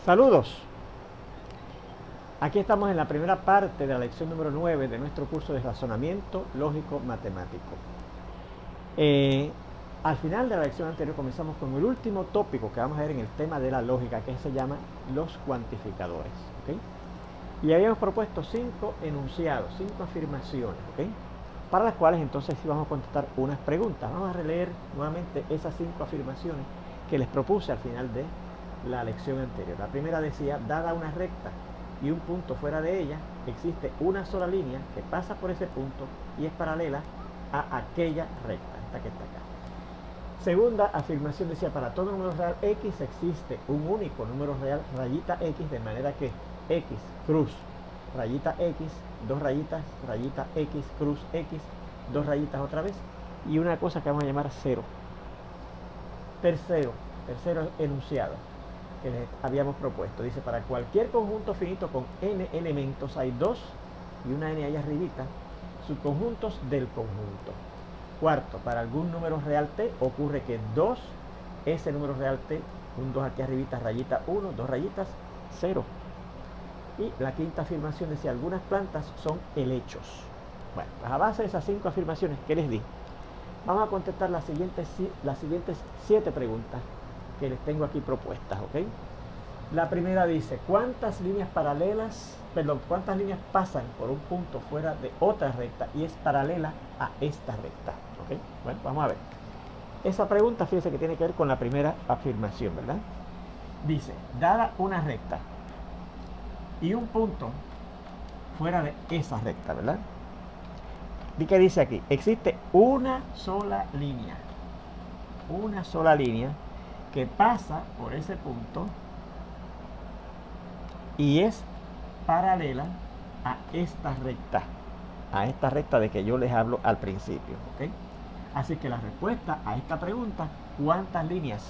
Saludos. Aquí estamos en la primera parte de la lección número 9 de nuestro curso de razonamiento lógico matemático. Al final de la lección anterior comenzamos con el último tópico que vamos a ver en el tema de la lógica, que se llama los cuantificadores. ¿Okay? Y habíamos propuesto 5 enunciados, 5 afirmaciones, ¿okay? Para las cuales entonces sí vamos a contestar unas preguntas. Vamos a releer nuevamente esas 5 afirmaciones que les propuse al final de la lección anterior. La primera decía: dada una recta y un punto fuera de ella, existe una sola línea que pasa por ese punto y es paralela a aquella recta, esta que está acá. Segunda afirmación decía: para todo número real x existe un único número real rayita x, de manera que x, cruz, rayita x, dos rayitas, rayita x, cruz x, dos rayitas otra vez, y una cosa que vamos a llamar cero. Tercero enunciado que les habíamos propuesto, dice: para cualquier conjunto finito con n elementos hay dos y una n ahí arribita, subconjuntos del conjunto. Cuarto, para algún número real t ocurre que 2, ese número real t, un 2 aquí arribita, rayita 1, dos rayitas, 0. Y la quinta afirmación decía: algunas plantas son helechos. Bueno, a base de esas 5 afirmaciones que les di, vamos a contestar las siguientes 7 preguntas que les tengo aquí propuestas, ¿ok? La primera dice: ¿cuántas líneas pasan por un punto fuera de otra recta y es paralela a esta recta? ¿Ok? Bueno, vamos a ver. Esa pregunta, fíjense que tiene que ver con la primera afirmación, ¿verdad? Dice: dada una recta y un punto fuera de esa recta, ¿verdad? ¿Y qué dice aquí? Existe una sola línea que pasa por ese punto y es paralela a esta recta de que yo les hablo al principio, ¿ok? Así que la respuesta a esta pregunta: ¿cuántas líneas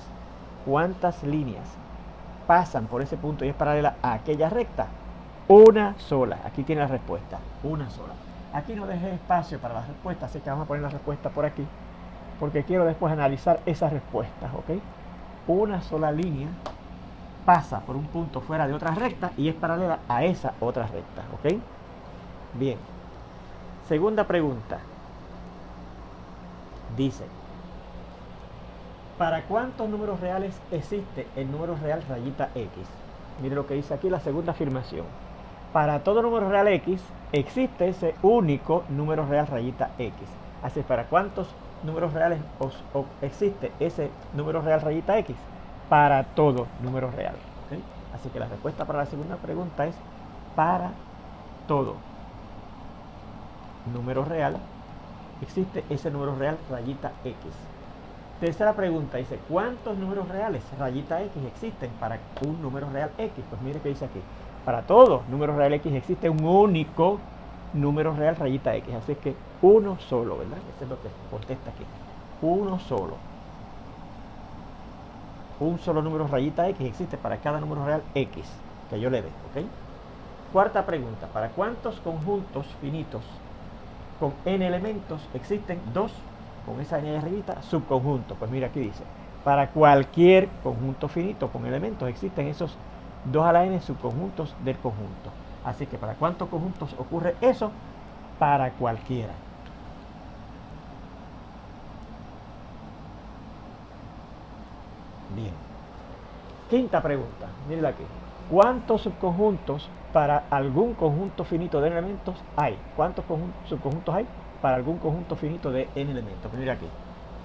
pasan por ese punto y es paralela a aquella recta? Una sola. Aquí tiene la respuesta, una sola. Aquí no dejé espacio para la respuesta, así que vamos a poner la respuesta por aquí, porque quiero después analizar esas respuestas, ¿ok? Una sola línea pasa por un punto fuera de otra recta y es paralela a esa otra recta, ¿ok? Bien. Segunda pregunta. Dice: ¿para cuántos números reales existe el número real rayita x? Mire lo que dice aquí la segunda afirmación. Para todo número real x existe ese único número real rayita x. Así, ¿para cuántos números reales existe ese número real rayita x? Para todo número real, ¿okay? Así que la respuesta para la segunda pregunta es: para todo número real existe ese número real rayita x. Tercera pregunta dice: ¿cuántos números reales rayita x existen para un número real x? Pues mire que dice aquí: para todo número real x existe un único número real rayita x. Así que uno solo, ¿verdad? Eso es lo que contesta aquí. Uno solo. Un solo número rayita x existe para cada número real x que yo le dé, ¿ok? Cuarta pregunta: ¿para cuántos conjuntos finitos con n elementos existen dos, con esa n de arribita, subconjuntos? Pues mira, aquí dice: para cualquier conjunto finito con elementos existen esos 2 a la n subconjuntos del conjunto. Así que ¿para cuántos conjuntos ocurre eso? Para cualquiera. Bien. Quinta pregunta, miren aquí: ¿cuántos subconjuntos para algún conjunto finito de n elementos hay? ¿Cuántos subconjuntos hay para algún conjunto finito de n elementos? Pues mira aquí: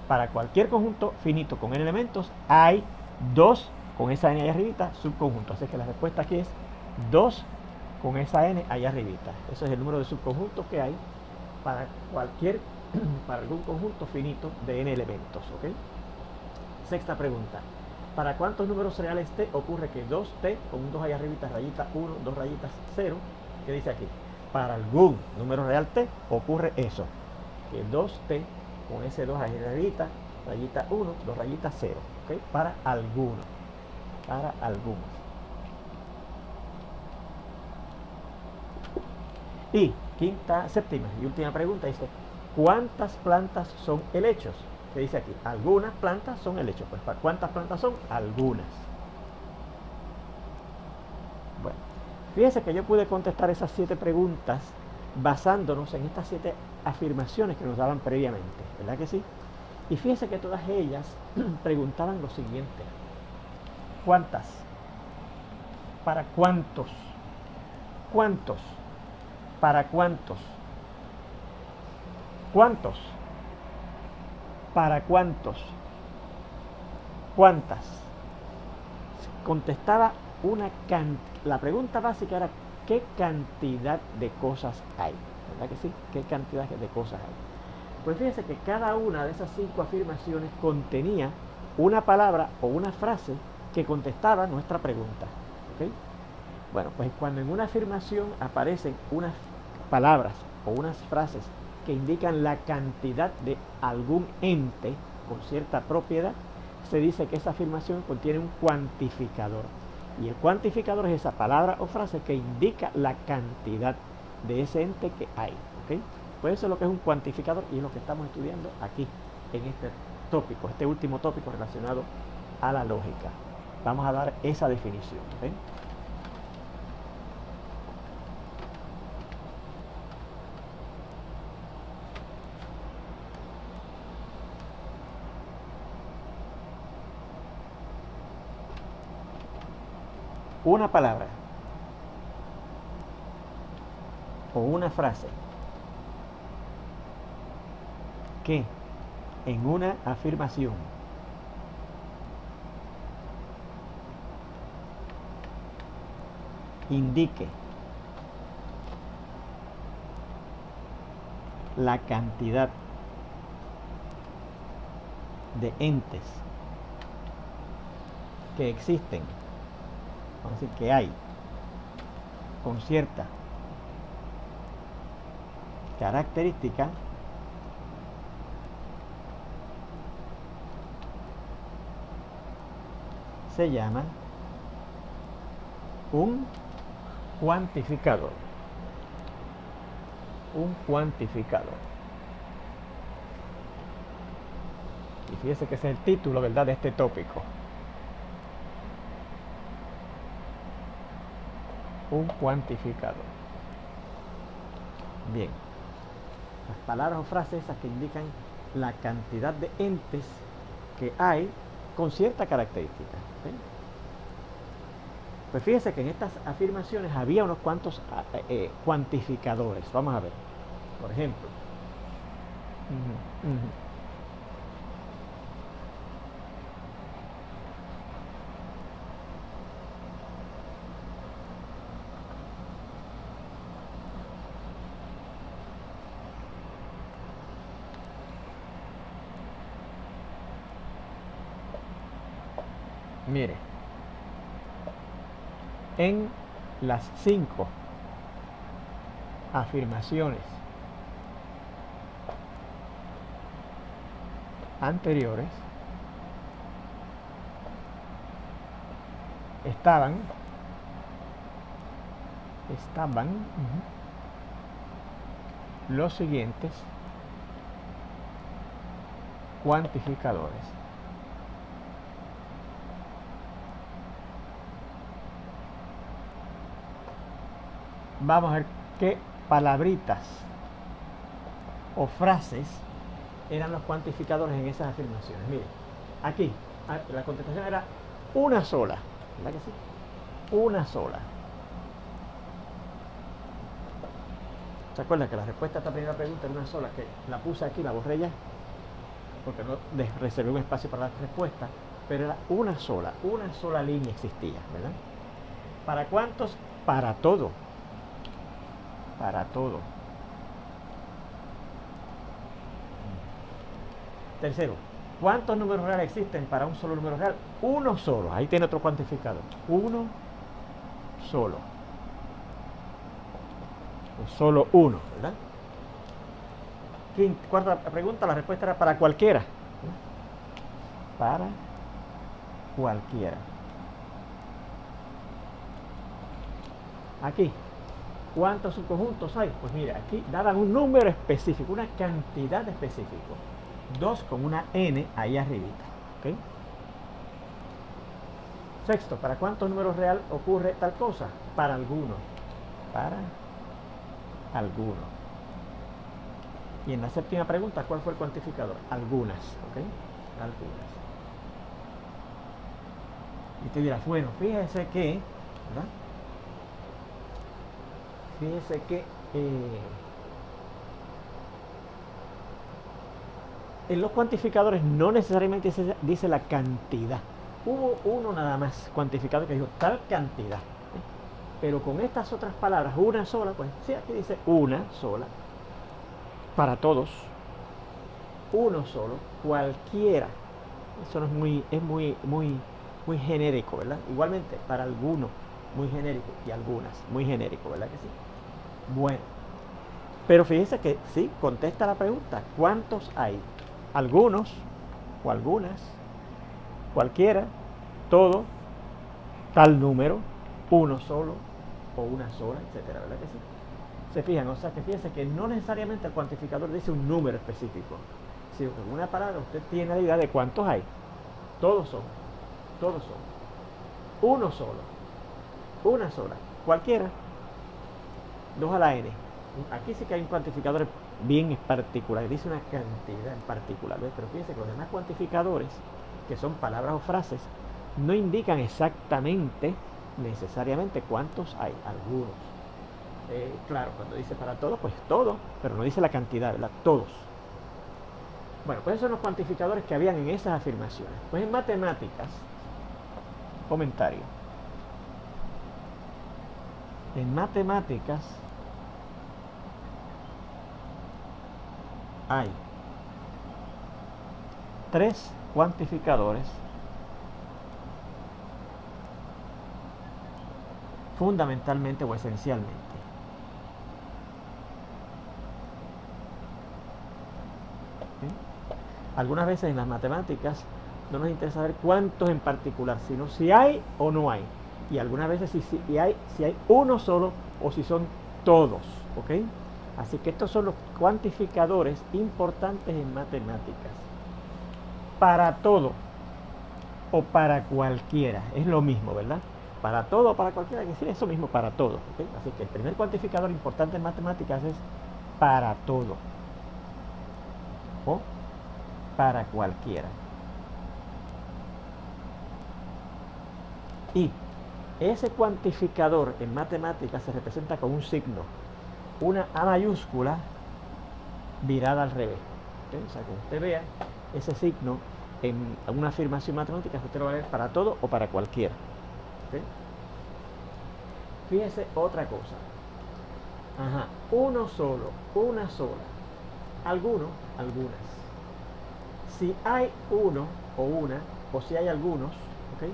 para cualquier conjunto finito con n elementos hay 2 con esa n ahí arribita subconjuntos. Así que la respuesta aquí es 2 con esa n ahí arribita. Ese es el número de subconjuntos que hay para para algún conjunto finito de n elementos, ¿ok? Sexta pregunta: ¿para cuántos números reales t ocurre que 2t con un 2 ahí arribita, rayita 1, dos rayitas 0? ¿Qué dice aquí? Para algún número real t ocurre eso, que 2t con ese 2 ahí arribita, rayita 1, dos rayitas 0, ¿ok? Para alguno. Y séptima y última pregunta dice: ¿cuántas plantas son helechos? ¿Qué dice aquí? Algunas plantas son helechos. Pues ¿cuántas plantas son? Algunas. Fíjese que yo pude contestar esas 7 preguntas basándonos en estas 7 afirmaciones que nos daban previamente, ¿verdad que sí? Y fíjese que todas ellas preguntaban lo siguiente: ¿cuántas? ¿Para cuántos? ¿Cuántos? ¿Para cuántos? ¿Cuántos? ¿Para cuántos? ¿Cuántas? Contestaba la pregunta básica era: ¿qué cantidad de cosas hay? ¿Verdad que sí? ¿Qué cantidad de cosas hay? Pues fíjense que cada una de esas 5 afirmaciones contenía una palabra o una frase que contestaba nuestra pregunta. ¿Okay? Bueno, pues cuando en una afirmación aparecen unas palabras o unas frases que indican la cantidad de algún ente con cierta propiedad, se dice que esa afirmación contiene un cuantificador. Y el cuantificador es esa palabra o frase que indica la cantidad de ese ente que hay. ¿Okay? Pues eso es lo que es un cuantificador y es lo que estamos estudiando aquí en este tópico, este último tópico relacionado a la lógica. Vamos a dar esa definición. ¿Okay? Una palabra o una frase que en una afirmación indique la cantidad de entes que existen, vamos a decir que hay, con cierta característica, se llama un cuantificador. Un cuantificador. Y fíjese que ese es el título, ¿verdad?, de este tópico. Un cuantificador. Bien. Las palabras o frases esas que indican la cantidad de entes que hay con cierta característica. ¿Sí? Pues fíjese que en estas afirmaciones había unos cuantos cuantificadores. Vamos a ver. Por ejemplo. Mire, en las 5 afirmaciones anteriores estaban los siguientes cuantificadores. Vamos a ver qué palabritas o frases eran los cuantificadores en esas afirmaciones. Miren, aquí la contestación era una sola, ¿verdad que sí? Una sola. ¿Se acuerdan que la respuesta a esta primera pregunta era una sola? Que la puse aquí, la borré ya, porque no reservé un espacio para la respuesta, pero era una sola línea existía, ¿verdad? ¿Para cuántos? Para todo. Para todo. Tercero, ¿cuántos números reales existen para un solo número real? Uno solo. Ahí tiene otro cuantificador. Uno solo. O solo uno, ¿verdad? Cuarta pregunta, la respuesta era para cualquiera. Para cualquiera. Aquí, ¿cuántos subconjuntos hay? Pues mira, aquí daban un número específico, una cantidad específica. 2 con una n ahí arribita. ¿Okay? Sexto, ¿para cuántos números real ocurre tal cosa? Para algunos. para alguno. Y en la séptima pregunta, ¿cuál fue el cuantificador? Algunas, ¿ok? Algunas. Y te dirás, bueno, fíjese que, ¿verdad? Fíjese que en los cuantificadores no necesariamente dice la cantidad. Hubo uno nada más cuantificado que dijo tal cantidad. Pero con estas otras palabras, una sola, pues sí, aquí dice una sola, para todos, uno solo, cualquiera. Eso no es muy genérico, ¿verdad? Igualmente, para algunos, muy genérico, y algunas, muy genérico, ¿verdad que sí? Bueno, pero fíjese que sí, contesta la pregunta, ¿cuántos hay? Algunos, o algunas, cualquiera, todo, tal número, uno solo, o una sola, etcétera, ¿verdad que sí? Se fijan, o sea que fíjense que no necesariamente el cuantificador dice un número específico, sino que en una palabra usted tiene la idea de cuántos hay. Todos son, uno solo, una sola, cualquiera, 2 a la n. Aquí sí que hay un cuantificador bien particular, dice una cantidad en particular, ¿ves? Pero fíjense que los demás cuantificadores, que son palabras o frases, no indican exactamente, necesariamente cuántos hay, algunos. Claro, cuando dice para todos, pues todo, pero no dice la cantidad, ¿verdad? Todos. Bueno, pues esos son los cuantificadores que habían en esas afirmaciones. Pues en matemáticas, comentario. En matemáticas hay 3 cuantificadores fundamentalmente o esencialmente. ¿Sí? Algunas veces en las matemáticas no nos interesa saber cuántos en particular, sino si hay o no hay. Y algunas veces si hay uno solo o si son todos, ¿ok? Así que estos son los cuantificadores importantes en matemáticas. Para todo o para cualquiera, es lo mismo, ¿verdad? Para todo o para cualquiera, hay que decir eso mismo, para todo, ¿ok? Así que el primer cuantificador importante en matemáticas es para todo o para cualquiera. Y ese cuantificador en matemáticas se representa con un signo, una A mayúscula virada al revés. ¿Okay? O sea, que usted vea ese signo en una afirmación matemática, usted lo va a ver para todo o para cualquiera. ¿Okay? Fíjese otra cosa. Ajá, uno solo, una sola, algunos, algunas. Si hay uno o una, o si hay algunos, ¿okay?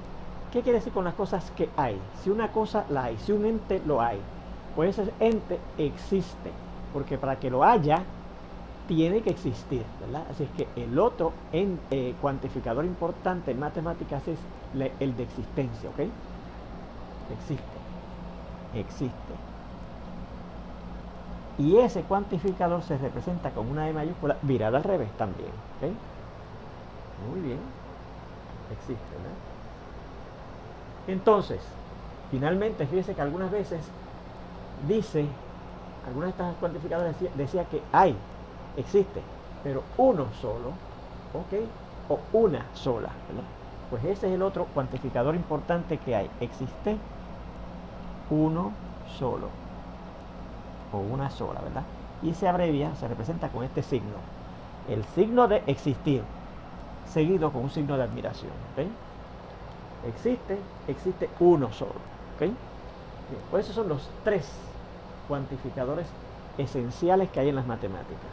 ¿Qué quiere decir con las cosas que hay? Si una cosa la hay, si un ente lo hay, pues ese ente existe, porque para que lo haya, tiene que existir, ¿verdad? Así es que el otro cuantificador importante en matemáticas es el de existencia, ¿ok? Existe. Y ese cuantificador se representa con una E mayúscula virada al revés también, ¿ok? Muy bien, existe, ¿verdad? Entonces, finalmente, fíjese que algunas veces algunas de estas cuantificadores decía que existe, pero uno solo, ¿ok? O una sola, ¿verdad? Pues ese es el otro cuantificador importante que hay. Existe uno solo, o una sola, ¿verdad? Y se abrevia, se representa con este signo. El signo de existir, seguido con un signo de admiración, ¿ok? Existe uno solo, ¿ok? Bien, pues esos son los 3 cuantificadores esenciales que hay en las matemáticas.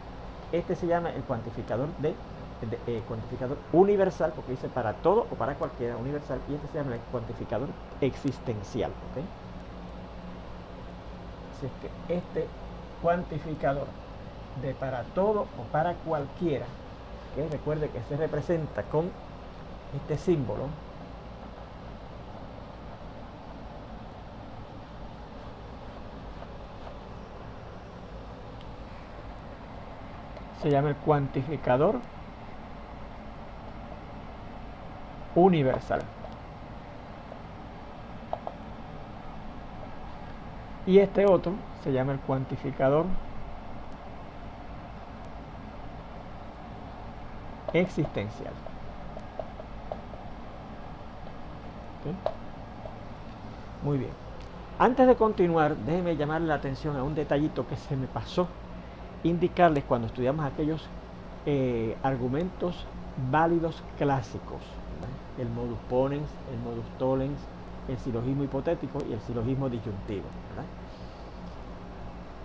Este se llama el cuantificador cuantificador universal, porque dice para todo o para cualquiera, universal, y este se llama el cuantificador existencial, ¿ok? Así es que este cuantificador de para todo o para cualquiera, que recuerde que se representa con este símbolo, se llama el cuantificador universal. Y este otro se llama el cuantificador existencial. ¿Okay? Muy bien. Antes de continuar, déjenme llamarle la atención a un detallito que se me pasó indicarles cuando estudiamos aquellos argumentos válidos clásicos, ¿verdad? El modus ponens, el modus tollens, el silogismo hipotético y el silogismo disyuntivo, ¿verdad?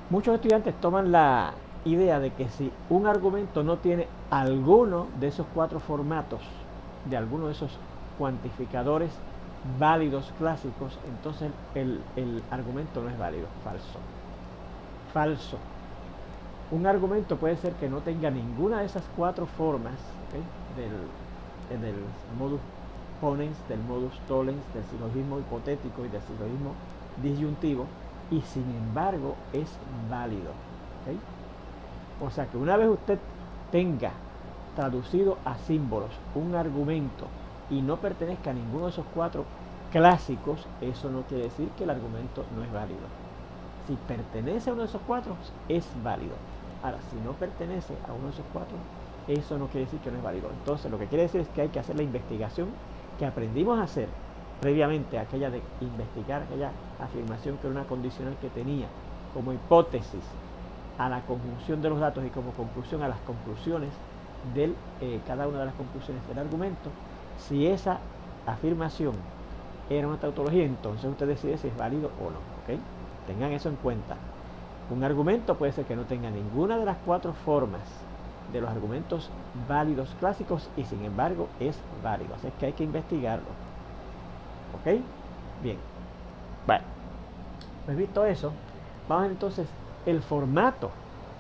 Muchos estudiantes toman la idea de que si un argumento no tiene alguno de esos cuatro formatos, de alguno de esos cuantificadores válidos clásicos, entonces el argumento no es válido. Falso. Falso. Un argumento puede ser que no tenga ninguna de esas cuatro formas, ¿okay? del modus ponens, del modus tollens, del silogismo hipotético y del silogismo disyuntivo, y sin embargo es válido. ¿Okay? O sea que una vez usted tenga traducido a símbolos un argumento y no pertenezca a ninguno de esos cuatro clásicos, eso no quiere decir que el argumento no es válido. Si pertenece a uno de esos cuatro, es válido. Ahora, si no pertenece a uno de esos cuatro, eso no quiere decir que no es válido. Entonces, lo que quiere decir es que hay que hacer la investigación que aprendimos a hacer previamente, aquella de investigar aquella afirmación que era una condicional que tenía como hipótesis a la conjunción de los datos y como conclusión a las conclusiones de cada una de las conclusiones del argumento. Si esa afirmación era una tautología, entonces usted decide si es válido o no. ¿Okay? Tengan eso en cuenta. Un argumento puede ser que no tenga ninguna de las cuatro formas de los argumentos válidos clásicos y sin embargo es válido. Así es que hay que investigarlo. ¿Ok? Bien. Bueno, pues visto eso, vamos entonces el formato.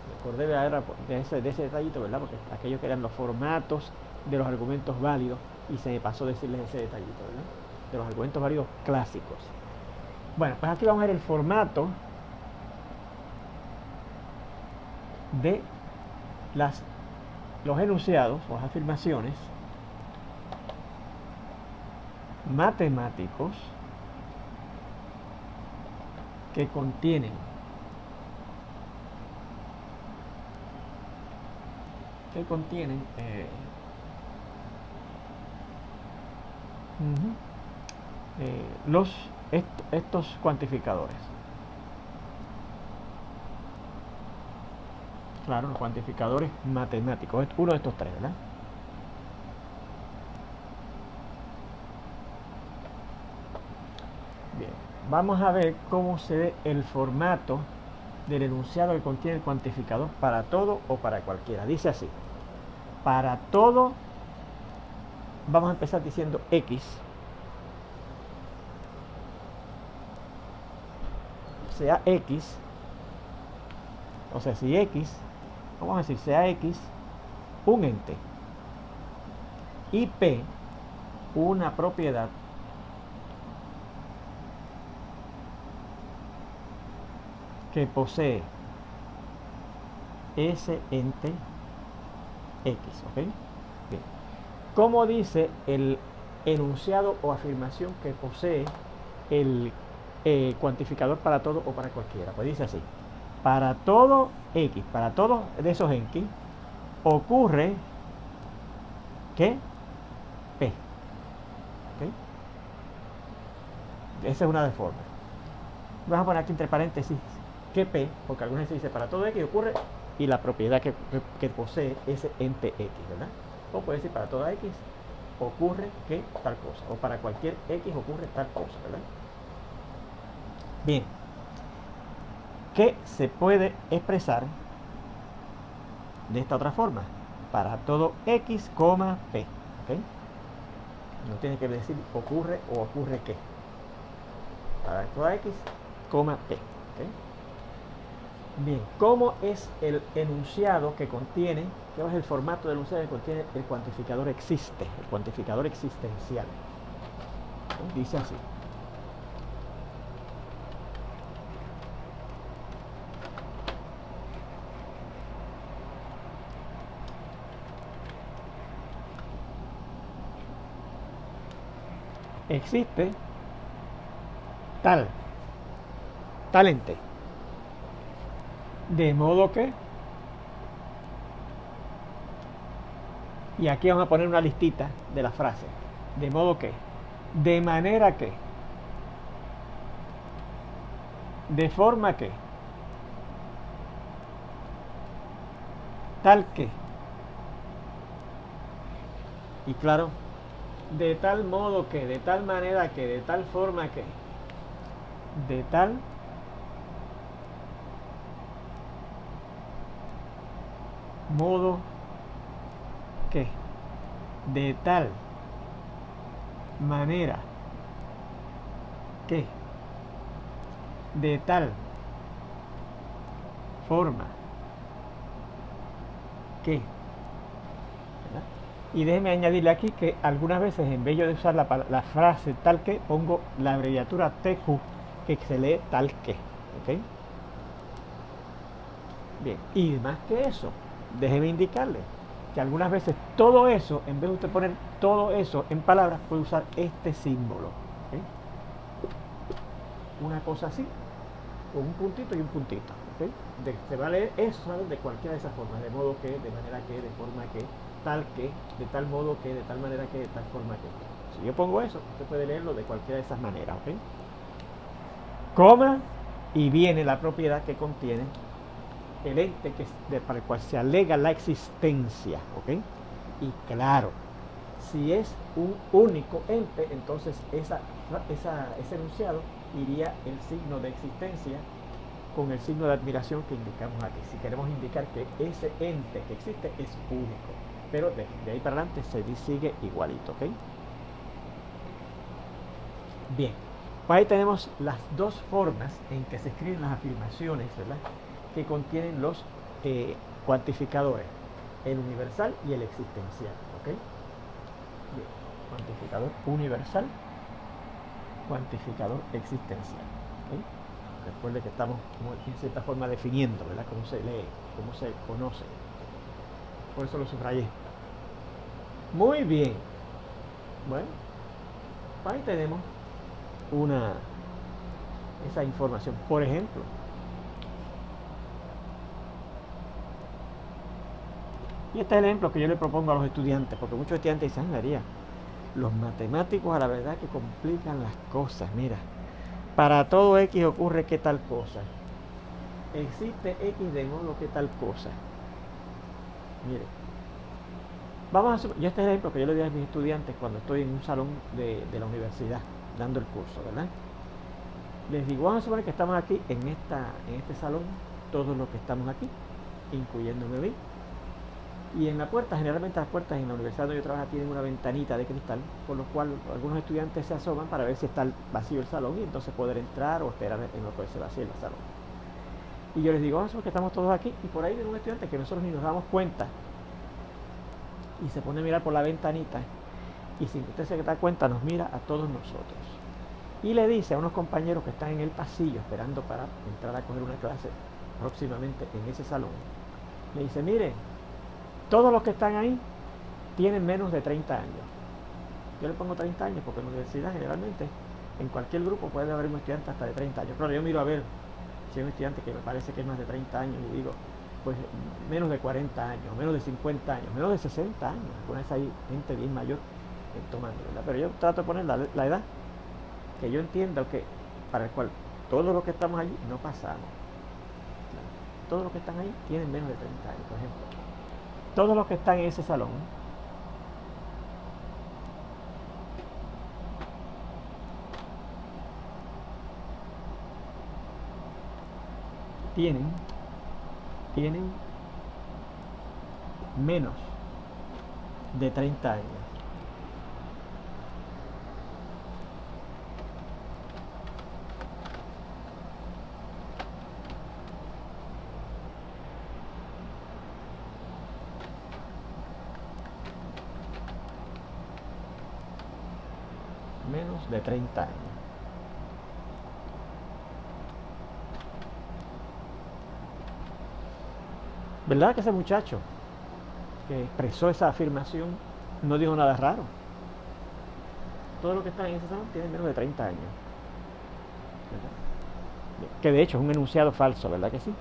Me acordé de ese detallito, ¿verdad? Porque aquellos que eran los formatos de los argumentos válidos y se me pasó decirles ese detallito, ¿verdad? De los argumentos válidos clásicos. Bueno, pues aquí vamos a ver el formato de los enunciados o las afirmaciones matemáticos que contienen estos cuantificadores. Claro, los cuantificadores matemáticos. Es uno de estos tres, ¿verdad? Bien, vamos a ver cómo se ve el formato del enunciado que contiene el cuantificador para todo o para cualquiera. Dice así: para todo, vamos a empezar diciendo X, sea X, o sea, si X, vamos a decir, sea X un ente y P una propiedad que posee ese ente X, ¿ok? Bien. ¿Cómo dice el enunciado o afirmación que posee el cuantificador para todo o para cualquiera? Pues dice así: para todo X, para todos de esos X, ocurre que P. ¿Okay? Esa es una de formas. Vamos a poner aquí entre paréntesis que P, porque algunas veces dice para todo X ocurre y la propiedad que posee ese ente X, ¿verdad? O puede decir para toda X ocurre que tal cosa, o para cualquier X ocurre tal cosa, ¿verdad? Bien, ¿qué se puede expresar de esta otra forma? Para todo X, P, ¿ok? No tiene que decir ocurre o ocurre que. Para toda X, P, ¿ok? Bien, ¿cómo es el enunciado que contiene, qué es el formato del enunciado que contiene el cuantificador existe, el cuantificador existencial? Dice así: existe tal tal ente. De modo que, y aquí vamos a poner una listita de la frase, de modo que, de manera que, de forma que, tal que, y claro, de tal modo que, de tal manera que, de tal forma que, de tal modo que, de tal manera que, de tal forma que, ¿verdad? Y déjeme añadirle aquí que algunas veces en vez de usar la frase tal que, pongo la abreviatura TQ, que se lee tal que, ¿ok? Bien, y más que eso, déjeme indicarle que algunas veces todo eso, en vez de usted poner todo eso en palabras, puede usar este símbolo, ¿ok? Una cosa así, con un puntito y un puntito, ¿ok? Se va a leer eso de cualquiera de esas formas, de modo que, de manera que, de forma que, de tal modo que, de tal manera que, de tal forma que. Si yo pongo eso, usted puede leerlo de cualquiera de esas maneras, ¿ok? Coma, y viene la propiedad que contiene el ente para el cual se alega la existencia, ¿ok? Y claro, si es un único ente, entonces ese enunciado iría el signo de existencia con el signo de admiración que indicamos aquí. Si queremos indicar que ese ente que existe es único, pero de ahí para adelante se sigue igualito, ¿ok? Bien, pues ahí tenemos las dos formas en que se escriben las afirmaciones, ¿verdad?, que contienen los cuantificadores, el universal y el existencial, ¿ok? Bien, cuantificador universal, cuantificador existencial, ¿ok? Recuerde que estamos en cierta forma definiendo, ¿verdad?, cómo se lee, cómo se conoce. Por eso lo subrayé. Muy bien. Bueno, ahí tenemos esa información. Por ejemplo, y este es el ejemplo que yo le propongo a los estudiantes, porque muchos estudiantes dicen, María, los matemáticos a la verdad que complican las cosas. Mira, para todo X ocurre que tal cosa. Existe X de modo que tal cosa. Mire, yo este es el ejemplo que yo le doy a mis estudiantes cuando estoy en un salón de la universidad dando el curso, ¿verdad? Les digo, vamos a suponer que estamos aquí en este salón, todos los que estamos aquí, incluyéndome a mí. Y en la puerta, generalmente las puertas en la universidad donde yo trabajo tienen una ventanita de cristal, por lo cual algunos estudiantes se asoman para ver si está vacío el salón y entonces poder entrar o esperar en lo que se vacíe el salón. Y yo les digo, vamos a suponer que estamos todos aquí, y por ahí viene un estudiante que nosotros ni nos damos cuenta y se pone a mirar por la ventanita, y sin que usted se da cuenta nos mira a todos nosotros y le dice a unos compañeros que están en el pasillo esperando para entrar a coger una clase próximamente en ese salón, le dice, miren, todos los que están ahí tienen menos de 30 años. Yo le pongo 30 años porque en la universidad generalmente en cualquier grupo puede haber un estudiante hasta de 30 años. Claro, yo miro a ver si hay un estudiante que me parece que es más de 30 años y digo, pues menos de 40 años, menos de 50 años, menos de 60 años. Algunas hay gente bien mayor tomando, ¿verdad? Pero yo trato de poner la edad que yo entiendo que para el cual todos los que estamos allí no pasamos. Todos los que están ahí tienen menos de 30 años, por ejemplo. Todos los que están en ese salón tienen menos de 30 años. Menos de 30 años. ¿Verdad que ese muchacho que expresó esa afirmación no dijo nada raro? Todos los que están en ese salón tienen menos de 30 años, ¿verdad? Que de hecho es un enunciado falso, ¿verdad que sí?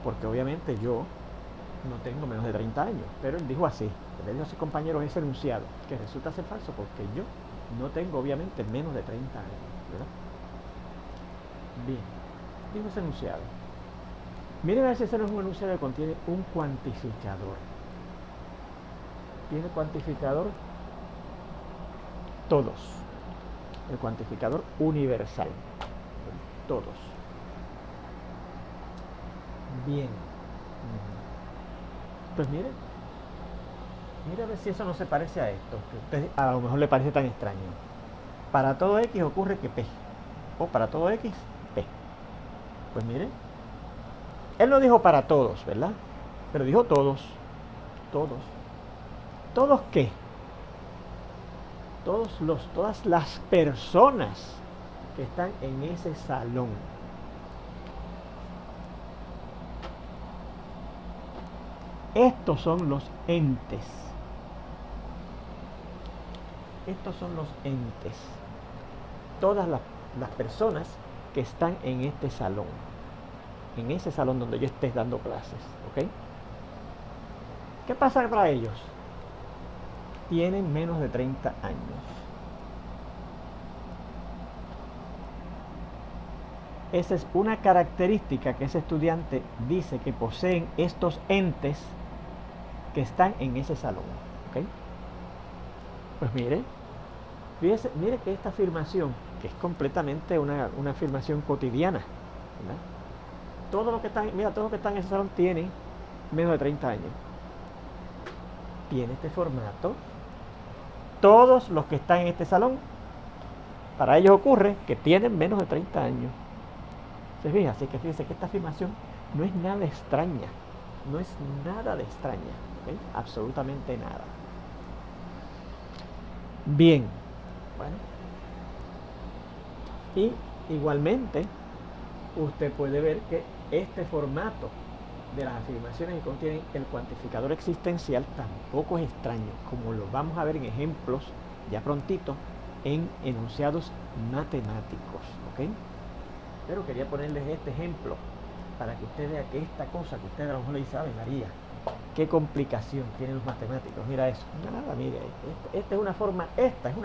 Porque obviamente yo no tengo menos de 30 años, pero él dijo así, le dijo a sus compañeros ese enunciado, que resulta ser falso porque yo no tengo obviamente menos de 30 años, ¿verdad? Bien, dijo ese enunciado. Miren a ver si ese no es un enunciado que contiene un cuantificador. ¿Tiene cuantificador? Todos. El cuantificador universal. Todos. Bien. Pues mire a ver si eso no se parece a esto, que a usted a lo mejor le parece tan extraño. Para todo X ocurre que P. O para todo X, P. Pues mire, él no dijo para todos, ¿verdad? Pero dijo todos. Todos. ¿Todos qué? Todas las personas que están en ese salón. Estos son los entes. Estos son los entes. Todas las personas que están en este salón. En ese salón donde yo esté dando clases. ¿Ok? ¿Qué pasa para ellos? Tienen menos de 30 años. Esa es una característica que ese estudiante dice que poseen estos entes que están en ese salón. ¿Ok? Pues mire que esta afirmación, que es completamente una afirmación cotidiana, ¿verdad? Todos los que están en ese salón tienen menos de 30 años. Tiene este formato. Todos los que están en este salón, para ellos ocurre que tienen menos de 30 años. ¿Se fija? Así que fíjense que esta afirmación no es nada extraña. No es nada de extraña. ¿Okay? Absolutamente nada. Bien. Bueno. Y igualmente, usted puede ver que este formato de las afirmaciones que contienen el cuantificador existencial tampoco es extraño, como lo vamos a ver en ejemplos ya prontito en enunciados matemáticos. ¿Ok? Pero quería ponerles este ejemplo para que usted vea que esta cosa que usted a lo mejor le sabe, María, qué complicación tienen los matemáticos. Mira eso. Nada, mire, esta es una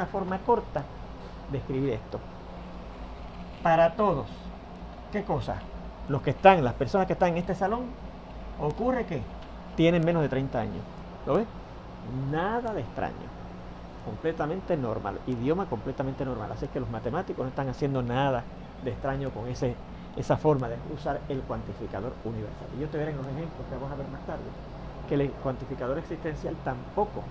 forma corta de escribir esto. Para todos, ¿qué cosa? Las personas que están en este salón, ocurre que tienen menos de 30 años. ¿Lo ves? Nada de extraño. Completamente normal. Idioma completamente normal. Así que los matemáticos no están haciendo nada de extraño con esa forma de usar el cuantificador universal. Y yo te veré en los ejemplos que vamos a ver más tarde que el cuantificador existencial tampoco,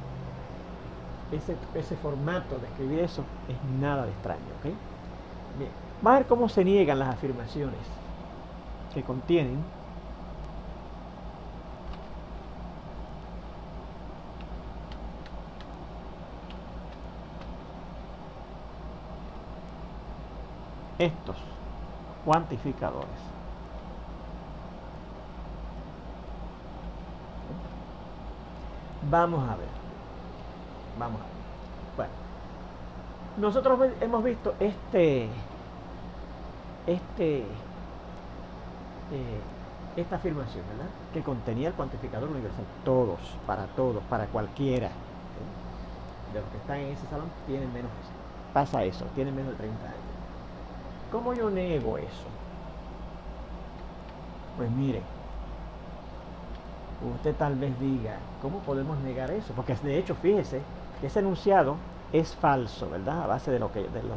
ese formato de escribir eso es nada de extraño. ¿Okay? Bien, vamos a ver cómo se niegan las afirmaciones que contienen estos cuantificadores. Vamos a ver. Bueno, nosotros hemos visto esta afirmación, ¿verdad? Que contenía el cuantificador universal. Todos, para cualquiera. ¿Sí? De los que están en ese salón tienen tienen menos de 30 años. ¿Cómo yo niego eso? Pues mire, usted tal vez diga, ¿cómo podemos negar eso? Porque de hecho, fíjese, que ese enunciado es falso, ¿verdad? A base de los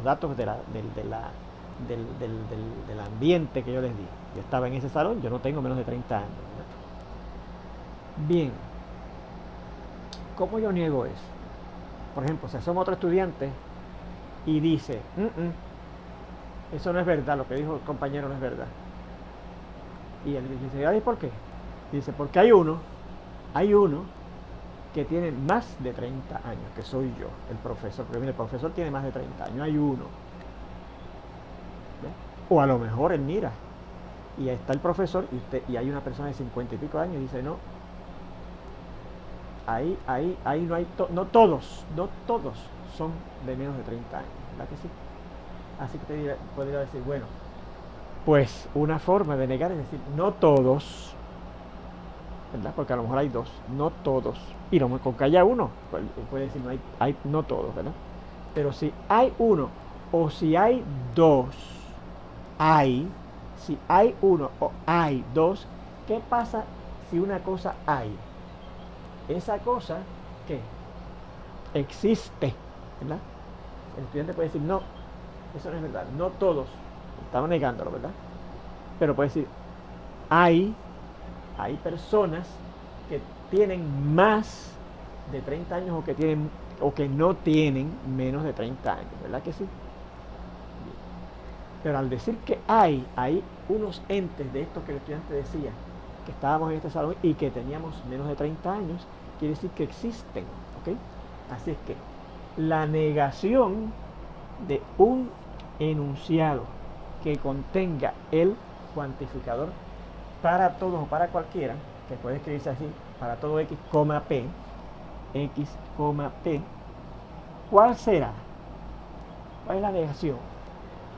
datos del ambiente que yo les di. Yo estaba en ese salón, yo no tengo menos de 30 años, ¿verdad? Bien, ¿cómo yo niego eso? Por ejemplo, si somos otro estudiante y dice, eso no es verdad, lo que dijo el compañero no es verdad. Y él dice, ¿y por qué? Dice, porque hay uno que tiene más de 30 años, que soy yo, el profesor. Porque mire, el profesor tiene más de 30 años, hay uno. ¿Ve? O a lo mejor él mira, y ahí está el profesor, y hay una persona de 50 y pico años, y dice, no, ahí no hay, no todos son de menos de 30 años, ¿verdad que sí? Así que te podría decir, bueno, Pues una forma de negar es decir, no todos, ¿verdad? Porque a lo mejor hay dos, no todos. Y no, con que haya uno, puede decir hay no todos, ¿verdad? Pero si hay uno o si hay dos, si hay uno o hay dos, ¿qué pasa si una cosa hay? Esa cosa, ¿qué? Existe, ¿verdad? El estudiante puede decir, no, eso no es verdad, no todos, estamos negándolo, ¿verdad? Pero puede decir, hay personas que tienen más de 30 años o que no tienen menos de 30 años, ¿verdad que sí? Pero al decir que hay unos entes de estos que el estudiante decía, que estábamos en este salón y que teníamos menos de 30 años, quiere decir que existen, ¿ok? Así es que la negación de un enunciado que contenga el cuantificador para todos o para cualquiera, que puede escribirse así, para todo x, p, ¿cuál será? ¿Cuál es la negación?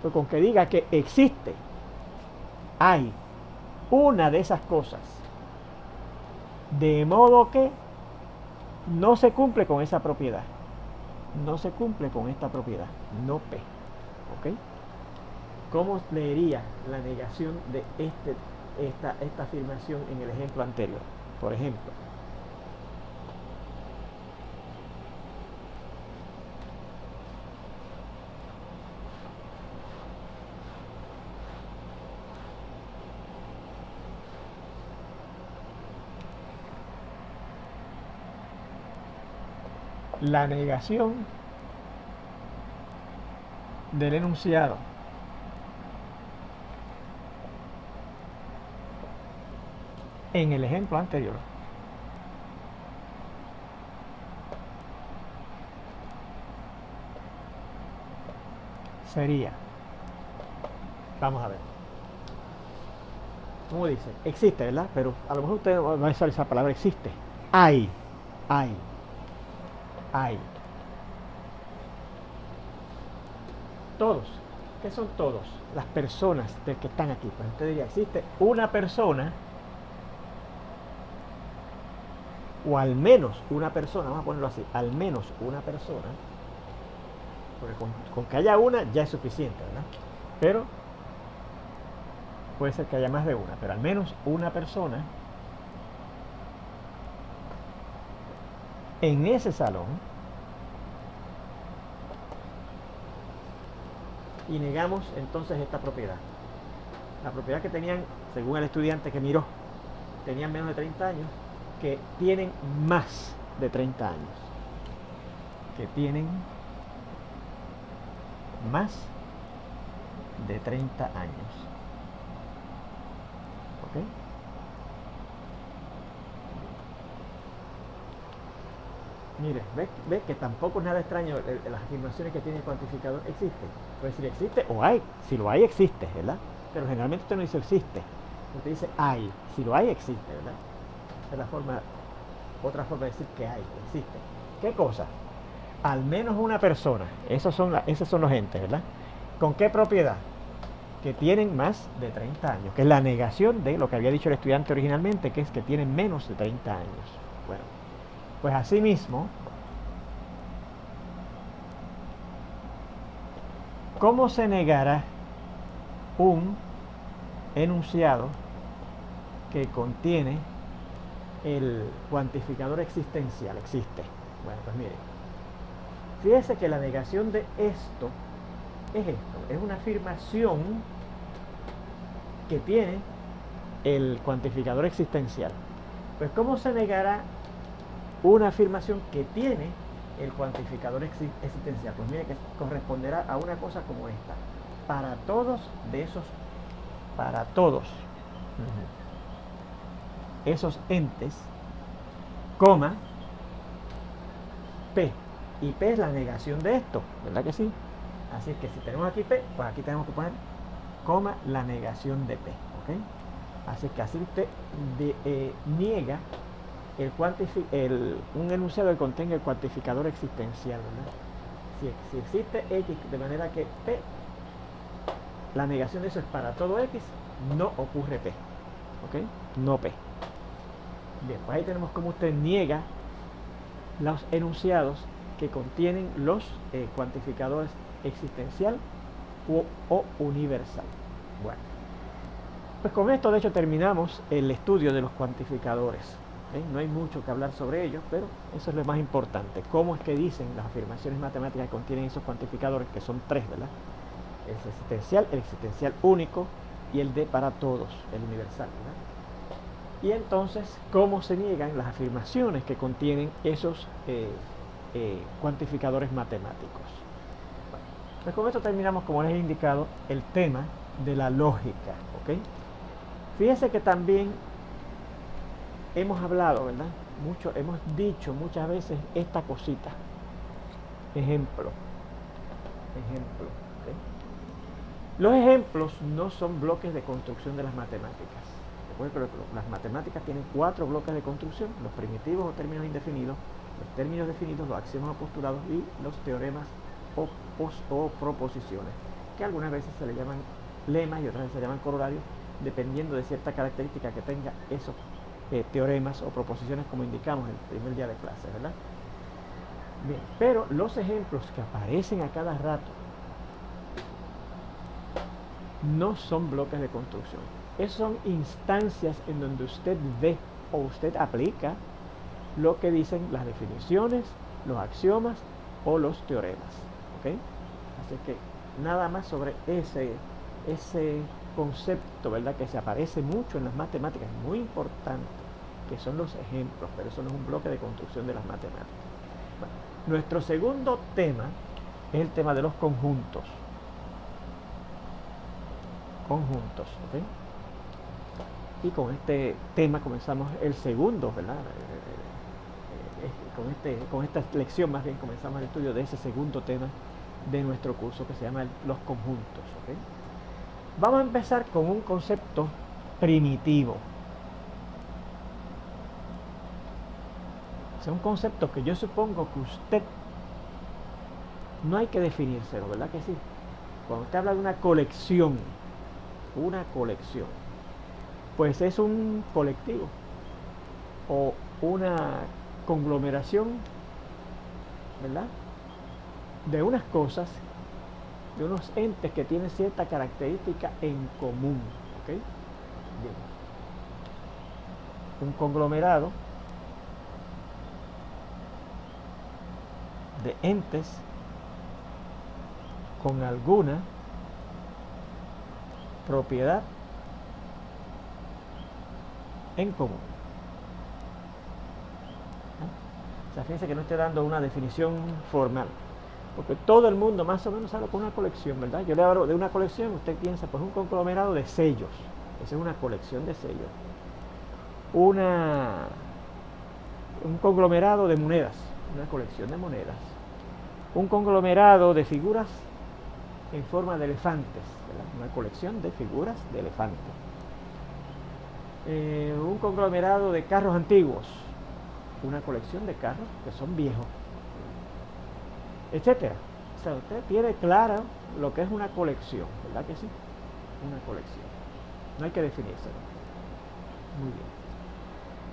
Pues con que diga que existe, hay una de esas cosas, de modo que no se cumple con esa propiedad, no se cumple con esta propiedad, no P, ¿ok? ¿Cómo leería la negación de esta afirmación en el ejemplo anterior? Por ejemplo, la negación del enunciado en el ejemplo anterior sería, vamos a ver, ¿cómo dice? Existe, ¿verdad? Pero a lo mejor usted va a usar esa palabra existe. Hay. Todos. ¿Qué son todos? Las personas que están aquí. Pues usted diría, existe una persona, o al menos una persona, vamos a ponerlo así, al menos una persona, porque con que haya una ya es suficiente, ¿verdad? Pero puede ser que haya más de una, pero al menos una persona en ese salón, y negamos entonces esta propiedad. La propiedad que tenían, según el estudiante que miró, tenían menos de 30 años, que tienen más de 30 años. Que tienen más de 30 años. ¿Ok? Mire, ¿ves que tampoco es nada extraño las afirmaciones que tiene el cuantificador? Existe. Puede decir existe o hay. Si lo hay, existe, ¿verdad? Pero generalmente usted no dice existe. Usted dice hay. Si lo hay, existe, ¿verdad? Esa es la forma, otra forma de decir que hay, que existe. ¿Qué cosa? Al menos una persona. Esos son los entes, ¿verdad? ¿Con qué propiedad? Que tienen más de 30 años. Que es la negación de lo que había dicho el estudiante originalmente, que es que tienen menos de 30 años. Bueno. Pues asimismo, ¿cómo se negará un enunciado que contiene el cuantificador existencial? Existe. Bueno, pues mire, fíjese que la negación de esto, es una afirmación que tiene el cuantificador existencial. Pues ¿cómo se negará una afirmación que tiene el cuantificador existencial? Pues mire que corresponderá a una cosa como esta. Para todos esos entes, coma, P. Y P es la negación de esto, ¿verdad que sí? Así es que si tenemos aquí P, pues aquí tenemos que poner, coma, la negación de P, ¿ok? Así que así usted niega un enunciado que contenga el cuantificador existencial, ¿verdad? Si existe X de manera que P la negación de eso es para todo X, no ocurre P. ¿Ok? No P. Bien, pues ahí tenemos cómo usted niega los enunciados que contienen los cuantificadores existencial o universal. Bueno, pues con esto de hecho terminamos el estudio de los cuantificadores. ¿Okay? No hay mucho que hablar sobre ellos, pero eso es lo más importante. ¿Cómo es que dicen las afirmaciones matemáticas que contienen esos cuantificadores, que son tres, ¿verdad? El existencial único y el de para todos, el universal, ¿verdad? Y entonces, ¿cómo se niegan las afirmaciones que contienen esos cuantificadores matemáticos? Bueno, pues con esto terminamos, como les he indicado, el tema de la lógica. ¿Ok? Fíjense que también hemos hablado, ¿verdad? Hemos dicho muchas veces esta cosita. Ejemplo. ¿Okay? Los ejemplos no son bloques de construcción de las matemáticas. Recuerden que las matemáticas tienen 4 bloques de construcción: los primitivos o términos indefinidos, los términos definidos, los axiomas o postulados y los teoremas o proposiciones, que algunas veces se le llaman lemas y otras veces se llaman corolarios, dependiendo de cierta característica que tenga esos teoremas o proposiciones, como indicamos el primer día de clase, ¿verdad? Bien, pero los ejemplos que aparecen a cada rato no son bloques de construcción. Esas son instancias en donde usted ve o usted aplica lo que dicen las definiciones, los axiomas o los teoremas. ¿Ok? Así que nada más sobre ese concepto, ¿verdad? Que se aparece mucho en las matemáticas, muy importante, que son los ejemplos, pero eso no es un bloque de construcción de las matemáticas. Bueno, nuestro segundo tema es el tema de los conjuntos. ¿Ok? Y con este tema comenzamos el segundo, ¿verdad? Con esta lección más bien comenzamos el estudio de ese segundo tema de nuestro curso, que se llama los conjuntos. ¿Okay? Vamos a empezar con un concepto primitivo. Es un concepto que yo supongo que usted no hay que definírselo, ¿verdad que sí? Cuando usted habla de una colección, pues es un colectivo o una conglomeración, ¿verdad? De unas cosas, de unos entes que tienen cierta característica en común. ¿Ok? Bien. Un conglomerado de entes con alguna propiedad en común. O sea, fíjense que no estoy dando una definición formal, porque todo el mundo más o menos sabe con una colección, ¿verdad? Yo le hablo de una colección, usted piensa, pues un conglomerado de sellos. Esa es una colección de sellos. Un conglomerado de monedas, una colección de monedas. Un conglomerado de figuras en forma de elefantes, ¿verdad? Una colección de figuras de elefantes. Un conglomerado de carros antiguos, una colección de carros que son viejos, etcétera. O sea, usted tiene claro lo que es una colección, ¿verdad que sí? Una colección. No hay que definírselo. Muy bien.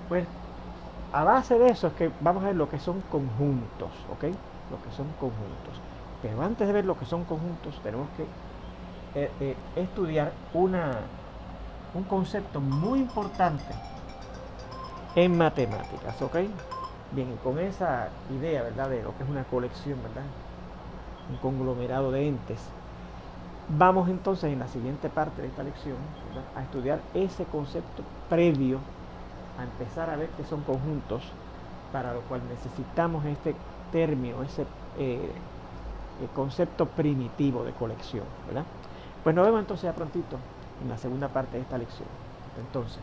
Pues a base de eso es que vamos a ver lo que son conjuntos, ¿ok? Lo que son conjuntos. Pero antes de ver lo que son conjuntos, tenemos que estudiar un concepto muy importante en matemáticas, ¿ok? Bien, con esa idea, ¿verdad?, de lo que es una colección, ¿verdad?, un conglomerado de entes, vamos entonces en la siguiente parte de esta lección, ¿verdad?, a estudiar ese concepto previo a empezar a ver qué son conjuntos, para lo cual necesitamos este término, ese concepto primitivo de colección, ¿verdad? Pues nos vemos entonces ya prontito en la segunda parte de esta lección. Entonces,